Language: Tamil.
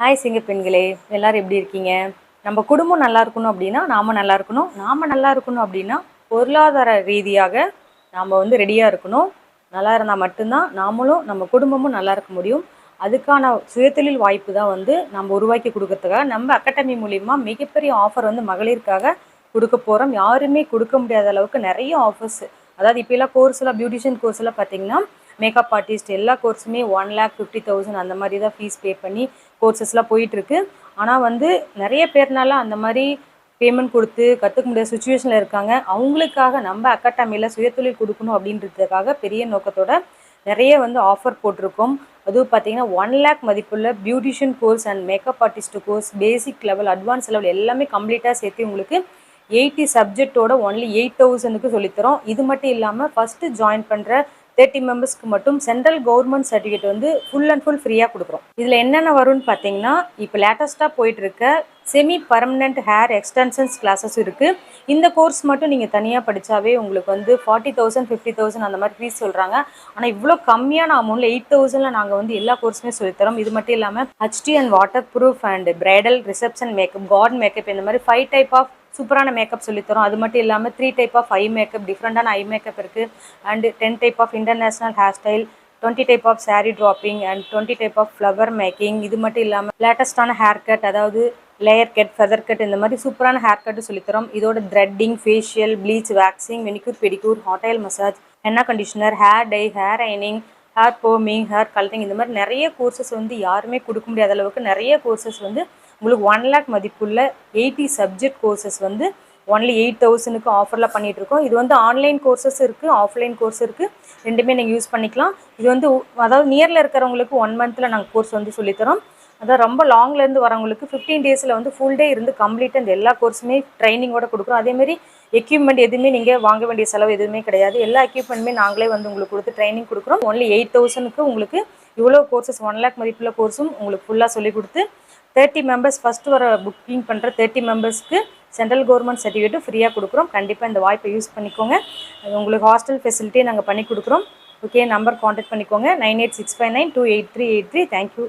ஹாய் சிங்க பெண்களே, எல்லாரும் எப்படி இருக்கீங்க? நம்ம குடும்பம் நல்லா இருக்கணும் அப்படின்னா நாம நல்லா இருக்கணும். நாம நல்லா இருக்கணும் அப்படின்னா பொருளாதார ரீதியாக நாம் வந்து ரெடியாக இருக்கணும். நல்லா இருந்தால் மட்டும்தான் நாமளும் நம்ம குடும்பமும் நல்லா இருக்க முடியும். அதுக்கான சுயதொழில் வாய்ப்பு தான் வந்து நம்ம உருவாக்கி கொடுக்கறதுக்காக நம்ம அகாடமி மூலிமா மிகப்பெரிய ஆஃபர் வந்து மகளிருக்காக கொடுக்க போகிறோம். யாருமே கொடுக்க முடியாத அளவுக்கு நிறைய ஆஃபர்ஸ். அதாவது இப்போலாம் கோர்ஸ்லாம் பியூட்டிஷியன் கோர்ஸ்லாம் பார்த்தீங்கன்னா மேக்கப் ஆர்டிஸ்ட் எல்லா கோர்ஸுமே 1,50,000 அந்த மாதிரி தான் ஃபீஸ் பே பண்ணி கோர்சஸ்லாம் போயிட்டுருக்கு. ஆனால் வந்து நிறைய பேர்னால அந்த மாதிரி பேமெண்ட் கொடுத்து கற்றுக்க முடியாத சுச்சுவேஷனில் இருக்காங்க. அவங்களுக்காக நம்ம அகாடமியில் சுயதொழில் கொடுக்கணும் அப்படின்றதுக்காக பெரிய நோக்கத்தோட நிறைய வந்து ஆஃபர் போட்டிருக்கோம். அதுவும் பார்த்தீங்கன்னா 1,00,000 மதிப்புள்ள beautician course and makeup artist course, basic level, advance level எல்லாமே கம்ப்ளீட்டாக சேர்த்து உங்களுக்கு 80 சப்ஜெக்டோட ஒன்லி 8,000க்கு சொல்லித்தரோம். இது மட்டும் இல்லாமல் ஃபஸ்ட்டு ஜாயின் பண்ணுற 30 மெம்பர்ஸ்க்கு மட்டும் சென்ட்ரல் கவர்மெண்ட் சர்டிஃபிகேட் வந்து ஃபுல் அண்ட் ஃபுல் ஃப்ரீயாக கொடுக்குறோம். இதில் என்னென்ன வரும்னு பார்த்தீங்கன்னா, இப்போ லேட்டஸ்ட்டாக போயிட்டு இருக்க semi permanent hair extensions classes இருக்குது. இந்த கோர்ஸ் மட்டும் நீங்கள் தனியாக படித்தாவே உங்களுக்கு வந்து 40,000 50,000 அந்த மாதிரி ஃபீஸ் சொல்கிறாங்க. ஆனால் இவ்வளோ கம்மியான அமௌண்ட்டில் 8,000ல் நாங்கள் வந்து எல்லா கோர்ஸுமே சொல்லித்தரோம். இது மட்டும் இல்லாமல் HD and waterproof and bridal reception makeup, garden makeup, இந்த மாதிரி 5 டைப் ஆஃப் சூப்பரான மேக்கப் சொல்லித்தரோம். அது மட்டும் இல்லாமல் 3 டைப் ஆஃப் ஐ மேக்கப், டிஃப்ரெண்டான ஐ மேக்கப் இருக்குது. And 10 type of international hairstyle, 20 type of sari draping and 20 type of flower making. இது மட்டும் இல்லாமல் லேட்டஸ்டான ஹேர் கட், அதாவது லேயர் கட், ஃபெதர் கட், இந்த மாதிரி சூப்பரான ஹேர் கட்டு சொல்லித்தரோம். இதோட threading, facial, bleach, waxing, manicure, pedicure, hot oil massage, henna conditioner, hair dye, hair ஐனிங், ஹேர் போமிங், ஹேர் கலரிங், இந்த மாதிரி நிறைய கோர்சஸ் வந்து யாருமே கொடுக்க முடியாத அளவுக்கு நிறைய கோர்சஸ் வந்து உங்களுக்கு 1,00,000 மதிப்புள்ள 80 சப்ஜெக்ட் கோர்சஸ் வந்து ஒன்லி 8,000க்கு ஆஃபரில் பண்ணிகிட்ருக்கோம். இது வந்து ஆன்லைன் கோர்சஸ் இருக்குது, ஆஃப்லைன் கோர்ஸ் இருக்குது. ரெண்டுமே நீங்கள் யூஸ் பண்ணிக்கலாம். இது வந்து அதாவது நியரில் இருக்கிறவங்களுக்கு 1 மந்தில் நாங்கள் கோர்ஸ் வந்து சொல்லித்தரோம். அதான் ரொம்ப லாங்லேருந்து வரவங்களுக்கு 15 டேஸில் வந்து ஃபுல் டே இருந்து கம்ப்ளீட்டாக இந்த எல்லா கோர்ஸுமே ட்ரைனிங்கோட கொடுக்குறோம். அதேமாரி எக்யூப்மெண்ட் எதுவுமே நீங்கள் வாங்க வேண்டிய செலவு எதுவுமே கிடையாது. எல்லா எக்யூப்மெண்ட்டுமே நாங்களே வந்து உங்களுக்கு கொடுத்து ட்ரைனிங் கொடுக்குறோம். ஒன்லி 8,000க்கு உங்களுக்கு இவ்வளோ கோர்சஸ் 1,00,000 மதிப்புள்ள கோர்ஸும் உங்களுக்கு ஃபுல்லாக சொல்லிக் கொடுத்து 30 மெம்பர்ஸ் ஃபஸ்ட்டு வர புக்கிங் பண்ணுற 30 மெம்பர்ஸ்க்கு சென்ட்ரல் கவர்மெண்ட் சர்டிஃபிகேட்டும் ஃப்ரீயாக கொடுக்குறோம். கண்டிப்பாக இந்த வாய்ப்பை யூஸ் பண்ணிக்கோங்க. உங்களுக்கு ஹாஸ்டல் ஃபெசிலிட்டியை நாங்கள் பண்ணி கொடுக்குறோம். ஓகே, நம்பர் காண்டாக்ட் பண்ணிக்கோங்க 9865928383. தேங்க்யூ.